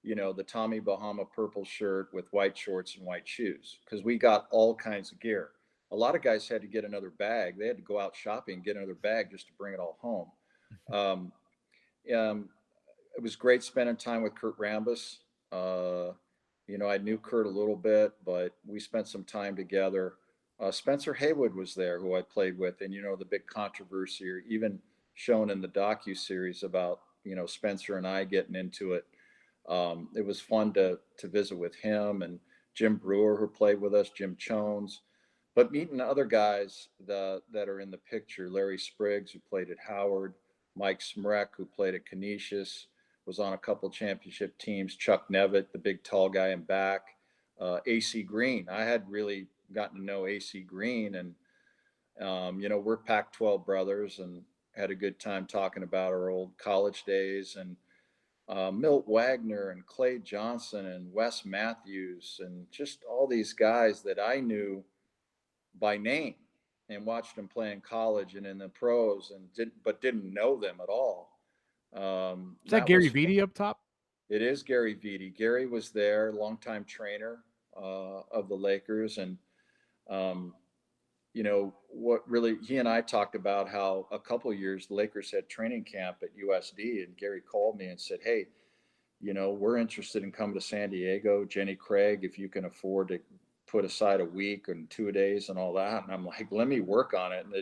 you know, the Tommy Bahama purple shirt with white shorts and white shoes, because we got all kinds of gear. A lot of guys had to get another bag. They had to go out shopping, get another bag just to bring it all home. Um, it was great spending time with Kurt Rambis. You know, I knew Kurt a little bit, but we spent some time together. Spencer Haywood was there, who I played with, and you know, the big controversy, or even shown in the docu-series about, you know, Spencer and I getting into it. It was fun to visit with him and Jim Brewer, who played with us, Jim Chones, but meeting other guys that are in the picture. Larry Spriggs, who played at Howard, Mike Smrek, who played at Canisius, was on a couple championship teams. Chuck Nevitt, the big tall guy in back. AC Green. I had really gotten to know AC Green, and you know, we're Pac-12 brothers, and had a good time talking about our old college days. And Milt Wagner and Clay Johnson and Wes Matthews, and just all these guys that I knew by name and watched them play in college and in the pros, and didn't know them at all. Is that Gary Vitti up top? It is Gary Vitti. Gary was there, longtime trainer of the Lakers, and you know what? Really, he and I talked about how a couple of years the Lakers had training camp at USD, and Gary called me and said, "Hey, you know, we're interested in coming to San Diego. Jenny Craig, if you can afford to put aside a week and 2 days and all that." And I'm like, "Let me work on it." And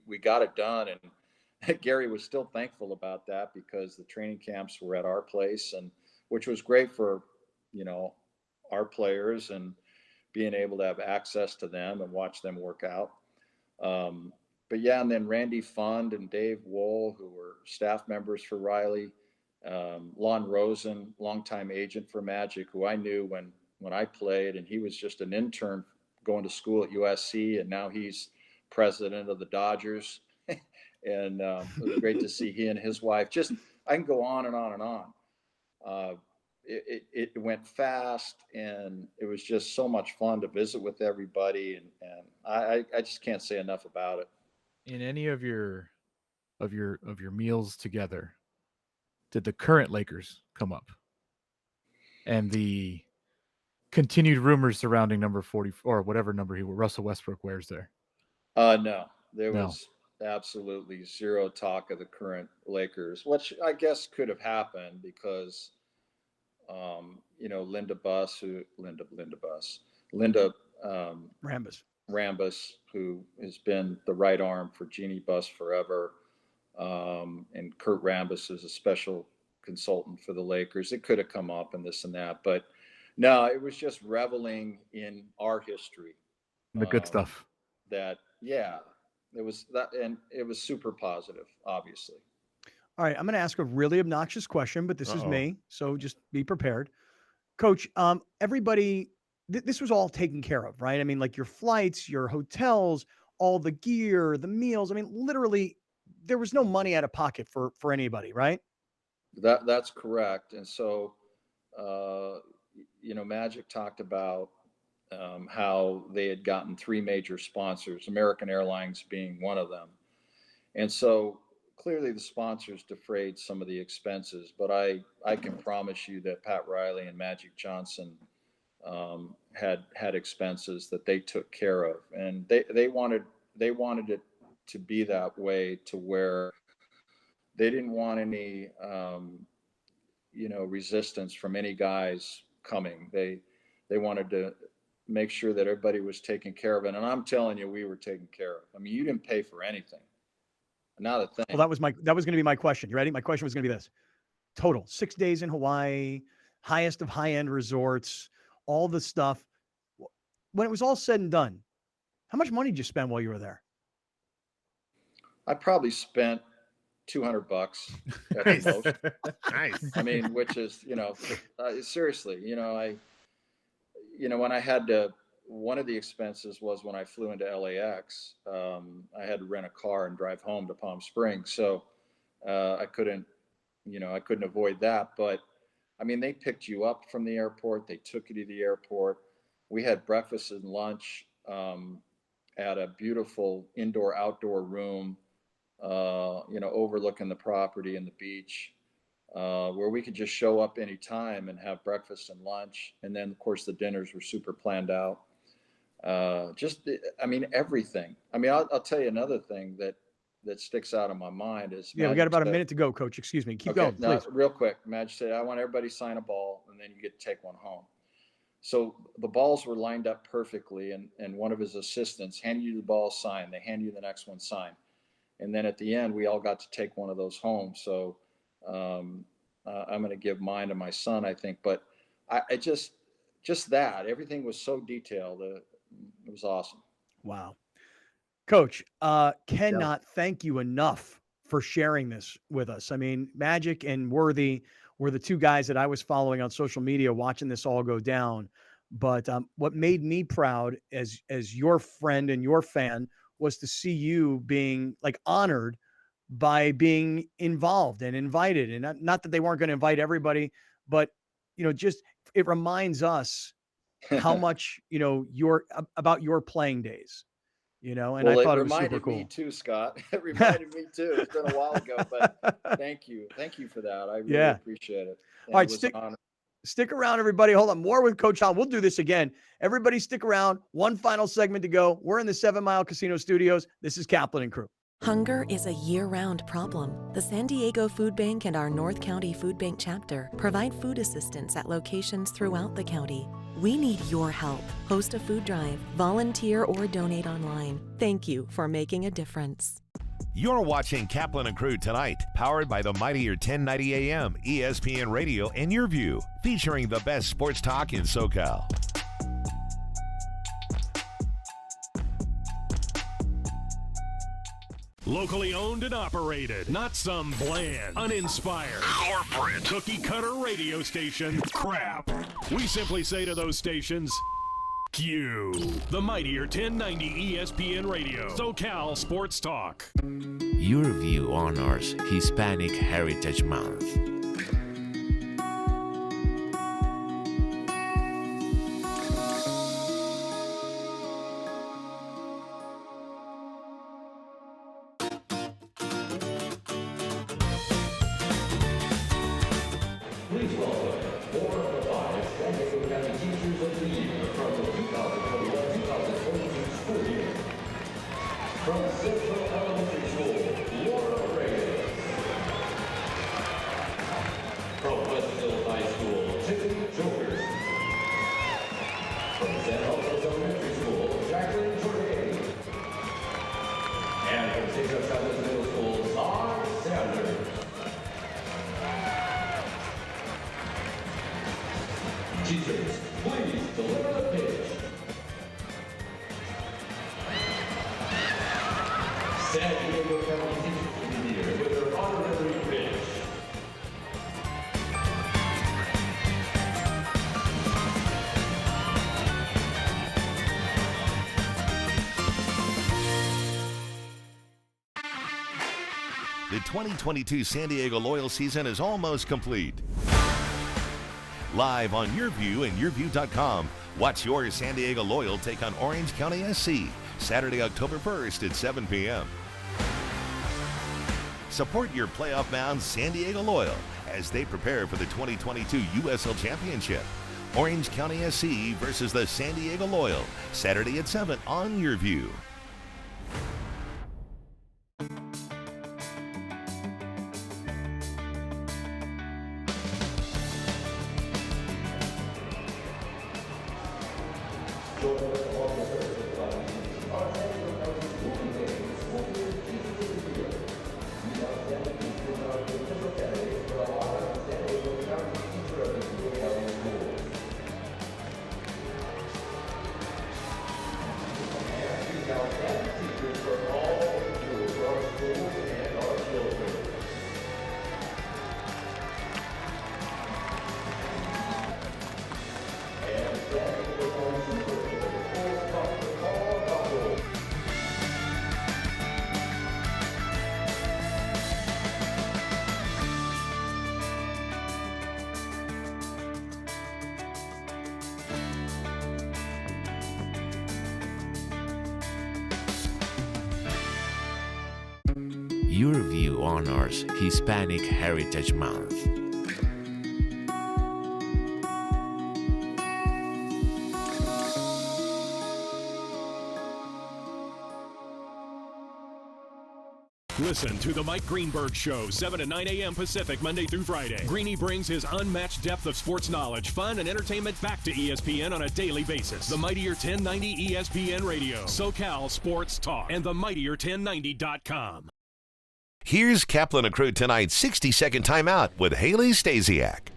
we got it done. And Gary was still thankful about that, because the training camps were at our place, and which was great for, you know, our players, and being able to have access to them and watch them work out. But yeah, and then Randy Fund and Dave Wohl, who were staff members for Riley. Lon Rosen, longtime agent for Magic, who I knew when I played, and he was just an intern going to school at USC, and now he's president of the Dodgers. And it was great to see he and his wife. Just, I can go on and on and on. It went fast, and it was just so much fun to visit with everybody, and I just can't say enough about it. In any of your meals together, did the current Lakers come up? And the continued rumors surrounding number 40, or whatever number Russell Westbrook wears there? No, there was absolutely zero talk of the current Lakers, which I guess could have happened because, you know, Linda Rambis, who has been the right arm for Jeannie Buss forever. And Kurt Rambis is a special consultant for the Lakers. It could have come up and this and that, but no, it was just reveling in our history. The good stuff. That, yeah, it was that, and it was super positive, obviously. All right, I'm going to ask a really obnoxious question, but this is me, so just be prepared. Coach, everybody, this was all taken care of, right? I mean, like your flights, your hotels, all the gear, the meals. I mean, literally, there was no money out of pocket for anybody, right? That's correct. And so, you know, Magic talked about how they had gotten 3 major sponsors, American Airlines being one of them. And so clearly the sponsors defrayed some of the expenses, but I can promise you that Pat Riley and Magic Johnson had expenses that they took care of, and they wanted it to be that way, to where they didn't want any you know, resistance from any guys coming. They wanted to make sure that everybody was taken care of, and I'm telling you, we were taken care of. I mean, you didn't pay for anything. Not a thing. Well, that was going to be my question. You ready? My question was going to be this: total 6 days in Hawaii, highest of high-end resorts, all the stuff. When it was all said and done, how much money did you spend while you were there? I probably spent $200 at the most. Nice. I mean, which is, you know, seriously, you know, when I had to, one of the expenses was when I flew into LAX, I had to rent a car and drive home to Palm Springs. So I couldn't avoid that. But I mean, they picked you up from the airport. They took you to the airport. We had breakfast and lunch at a beautiful indoor-outdoor room, overlooking the property and the beach, where we could just show up anytime and have breakfast and lunch. And then, of course, the dinners were super planned out. Everything. I mean, I'll tell you another thing that sticks out in my mind is. Yeah, we got about a minute to go, Coach. Excuse me. Keep going, please. Real quick. Magic said, I want everybody to sign a ball, and then you get to take one home. So the balls were lined up perfectly, and one of his assistants handed you the ball, sign. They hand you the next one, sign. And then at the end, we all got to take one of those home. So I'm going to give mine to my son, I think. But I just that. Everything was so detailed. It was awesome. Wow. Coach, cannot thank you enough for sharing this with us. I mean, Magic and Worthy were the two guys that I was following on social media, watching this all go down. But what made me proud as your friend and your fan was to see you being like honored by being involved and invited. And not that they weren't going to invite everybody, but just it reminds us how much about your playing days. And I thought it was super cool. It reminded me too, Scott. It reminded me too. It's been a while ago, but thank you for that. I really appreciate it. All right, stick around, everybody. Hold on, more with Coach Holland. We'll do this again. Everybody, stick around. One final segment to go. We're in the 7 Mile Casino Studios. This is Kaplan and Crew. Hunger is a year-round problem. The San Diego Food Bank and our North County Food Bank chapter provide food assistance at locations throughout the county. We need your help. Host a food drive, volunteer, or donate online. Thank you for making a difference. You're watching Kaplan and Crew tonight, powered by the mightier 1090 AM, ESPN Radio, and Your View, featuring the best sports talk in SoCal. Locally owned and operated, not some bland, uninspired, corporate, cookie-cutter radio station crap. We simply say to those stations, Q. The mightier 1090 ESPN Radio, SoCal Sports Talk. Your View honors Hispanic Heritage Month. The 2022 San Diego Loyal season is almost complete. Live on Your View and YourView.com, watch your San Diego Loyal take on Orange County SC, Saturday, October 1st at 7 p.m. Support your playoff-bound San Diego Loyal as they prepare for the 2022 USL Championship. Orange County SC versus the San Diego Loyal, Saturday at 7 on Your View. Your View honors Hispanic Heritage Month. Listen to The Mike Greenberg Show, 7 to 9 a.m. Pacific, Monday through Friday. Greeny brings his unmatched depth of sports knowledge, fun, and entertainment back to ESPN on a daily basis. The Mightier 1090 ESPN Radio, SoCal Sports Talk, and themightier1090.com. Here's Kaplan and Crew tonight's 60-second timeout with Haley Stasiak.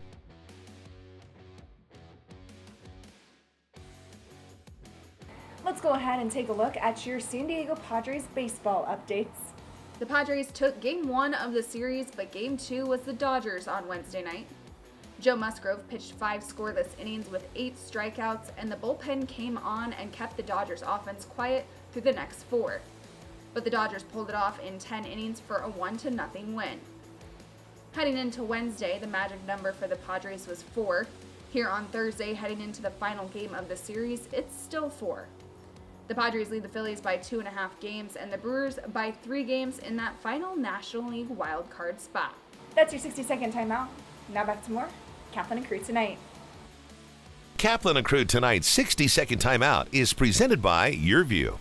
Let's go ahead and take a look at your San Diego Padres baseball updates. The Padres took Game 1 of the series, but Game 2 was the Dodgers on Wednesday night. Joe Musgrove pitched 5 scoreless innings with 8 strikeouts, and the bullpen came on and kept the Dodgers offense quiet through the next 4. But the Dodgers pulled it off in 10 innings for a 1-0 win. Heading into Wednesday, the magic number for the Padres was 4. Here on Thursday, heading into the final game of the series, it's still 4. The Padres lead the Phillies by 2.5 games and the Brewers by 3 games in that final National League wildcard spot. That's your 60-second timeout. Now back to more Kaplan and Crew tonight. Kaplan and Crew tonight's 60-second timeout is presented by Your View.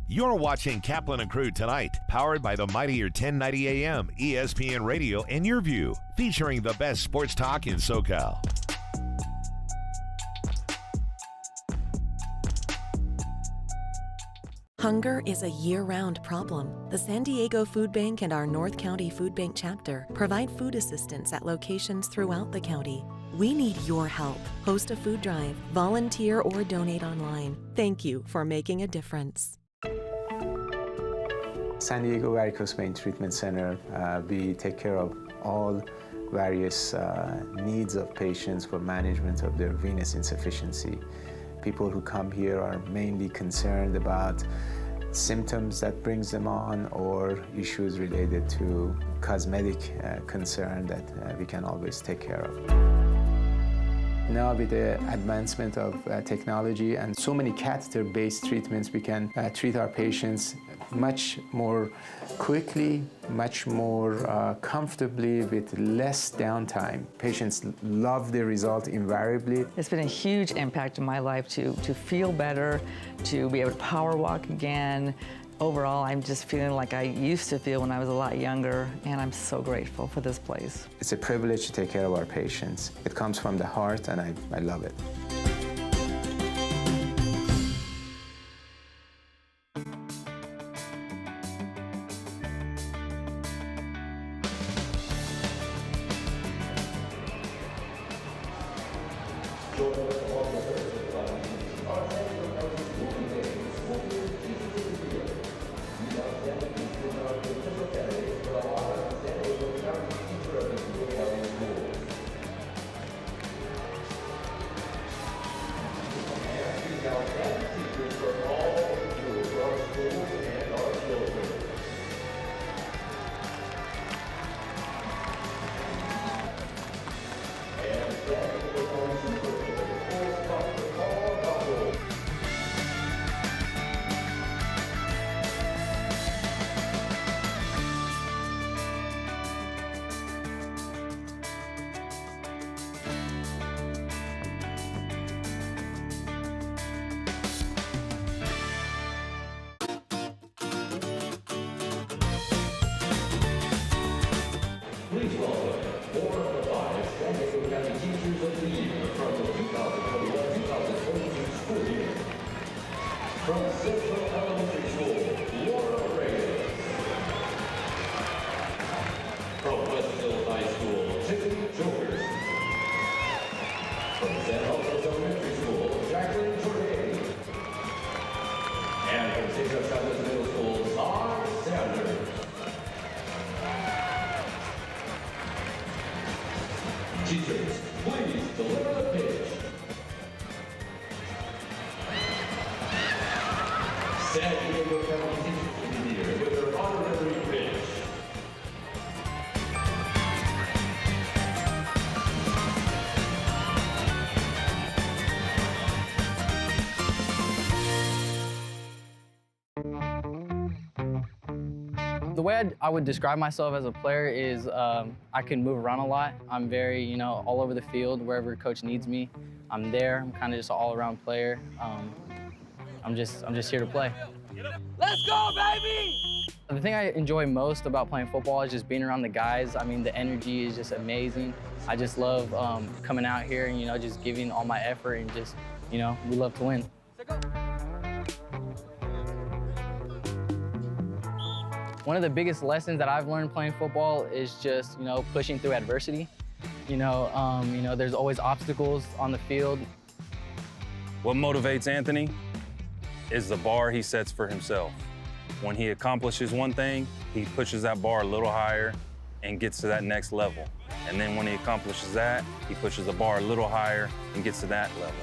You're watching Kaplan and Crew tonight, powered by the Mightier 1090 AM, ESPN Radio, and Your View, featuring the best sports talk in SoCal. Hunger is a year-round problem. The San Diego Food Bank and our North County Food Bank chapter provide food assistance at locations throughout the county. We need your help. Host a food drive, volunteer, or donate online. Thank you for making a difference. San Diego Varicose Vein Treatment Center, we take care of all various needs of patients for management of their venous insufficiency. People who come here are mainly concerned about symptoms that brings them on or issues related to cosmetic concern that we can always take care of. Now with the advancement of technology and so many catheter-based treatments, we can treat our patients much more quickly, much more comfortably, with less downtime. Patients love the result invariably. It's been a huge impact in my life to feel better, to be able to power walk again. Overall, I'm just feeling like I used to feel when I was a lot younger, and I'm so grateful for this place. It's a privilege to take care of our patients. It comes from the heart, and I love it. Please welcome 4 of the 5 San Diego County Teachers of the Year from the 2021-2022 school year. From Central Elementary School, Laura Reyes. From Westfield High School, Tiffany Jokers. From San Jose Elementary School, Jacqueline Jordan. And from St. Joe Chavez Middle School, Todd Sanders. Teachers, please deliver the pitch. San Diego County Teachers of the Year with their honorary pitch. The way I would describe myself as a player is I can move around a lot. I'm very, all over the field, wherever coach needs me. I'm there. I'm kind of just an all-around player. I'm just here to play. Let's go, baby! The thing I enjoy most about playing football is just being around the guys. I mean, the energy is just amazing. I just love coming out here and, just giving all my effort and just, we love to win. One of the biggest lessons that I've learned playing football is just, pushing through adversity. There's always obstacles on the field. What motivates Anthony is the bar he sets for himself. When he accomplishes one thing, he pushes that bar a little higher and gets to that next level. And then when he accomplishes that, he pushes the bar a little higher and gets to that level.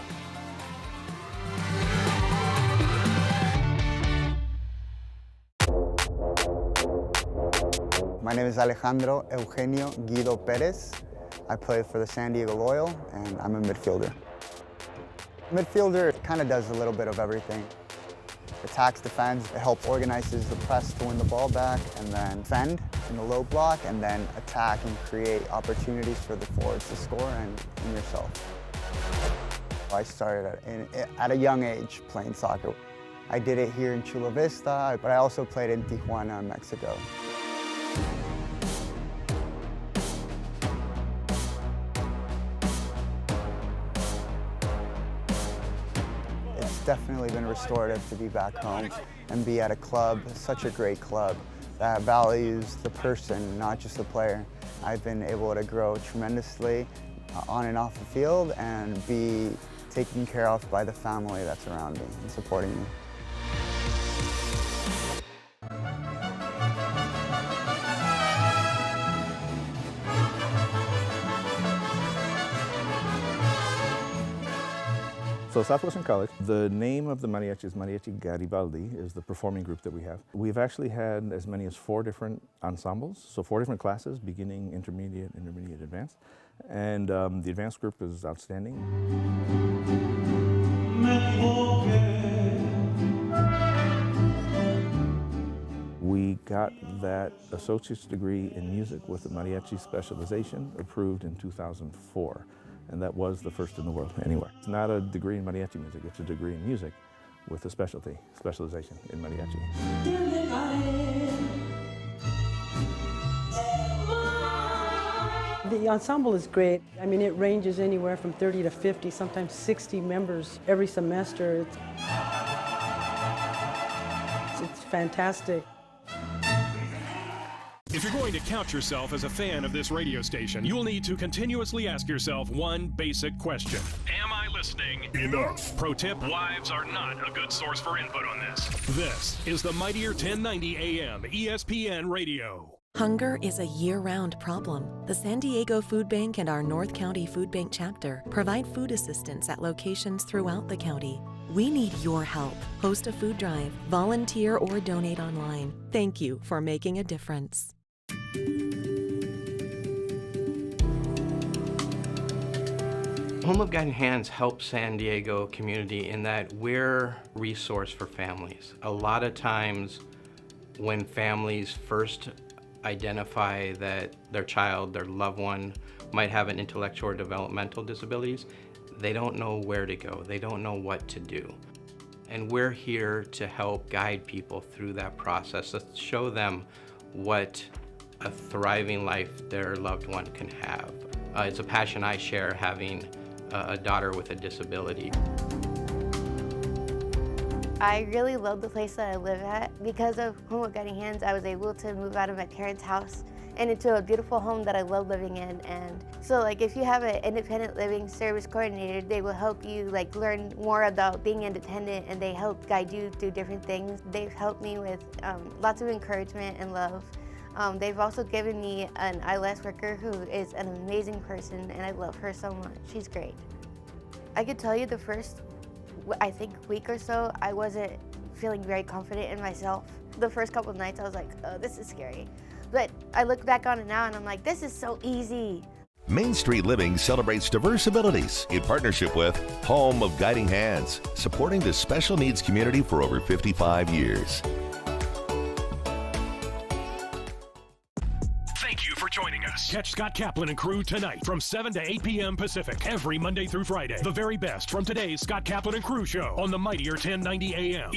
My name is Alejandro Eugenio Guido Perez. I play for the San Diego Loyal, and I'm a midfielder. Midfielder kind of does a little bit of everything. Attacks, defends, it helps organizes the press to win the ball back, and then defend in the low block, and then attack and create opportunities for the forwards to score and yourself. I started at a young age playing soccer. I did it here in Chula Vista, but I also played in Tijuana, Mexico. Definitely been restorative to be back home and be at a club, such a great club that values the person, not just the player. I've been able to grow tremendously on and off the field and be taken care of by the family that's around me and supporting me. So Southwestern College, the name of the mariachi is Mariachi Garibaldi, is the performing group that we have. We've actually had as many as 4 different ensembles, so 4 different classes, beginning, intermediate, advanced. And the advanced group is outstanding. We got that associate's degree in music with the mariachi specialization approved in 2004. And that was the first in the world anywhere. It's not a degree in mariachi music, it's a degree in music with a specialization in mariachi. The ensemble is great. I mean, it ranges anywhere from 30 to 50, sometimes 60 members every semester. It's fantastic. If you're going to count yourself as a fan of this radio station, you'll need to continuously ask yourself one basic question. Am I listening enough? Pro tip, wives are not a good source for input on this. This is the Mightier 1090 AM ESPN Radio. Hunger is a year-round problem. The San Diego Food Bank and our North County Food Bank chapter provide food assistance at locations throughout the county. We need your help. Host a food drive, volunteer, or donate online. Thank you for making a difference. Home of Guiding Hands helps San Diego community in that we're a resource for families. A lot of times when families first identify that their child, their loved one, might have an intellectual or developmental disabilities, they don't know where to go. They don't know what to do. And we're here to help guide people through that process, to show them what a thriving life their loved one can have. It's a passion I share, having a daughter with a disability. I really love the place that I live at. Because of Home of Guiding Hands, I was able to move out of my parents' house and into a beautiful home that I love living in. And so if you have an independent living service coordinator, they will help you learn more about being independent, and they help guide you through different things. They've helped me with lots of encouragement and love. They've also given me an ILS worker who is an amazing person, and I love her so much. She's great. I could tell you the first, week or so, I wasn't feeling very confident in myself. The first couple of nights I was like, oh, this is scary. But I look back on it now and I'm like, this is so easy. Main Street Living celebrates diverse abilities in partnership with Home of Guiding Hands, supporting the special needs community for over 55 years. Catch Scott Kaplan and Crew tonight from 7 to 8 p.m. Pacific every Monday through Friday. The very best from today's Scott Kaplan and Crew show on the Mightier 1090 AM.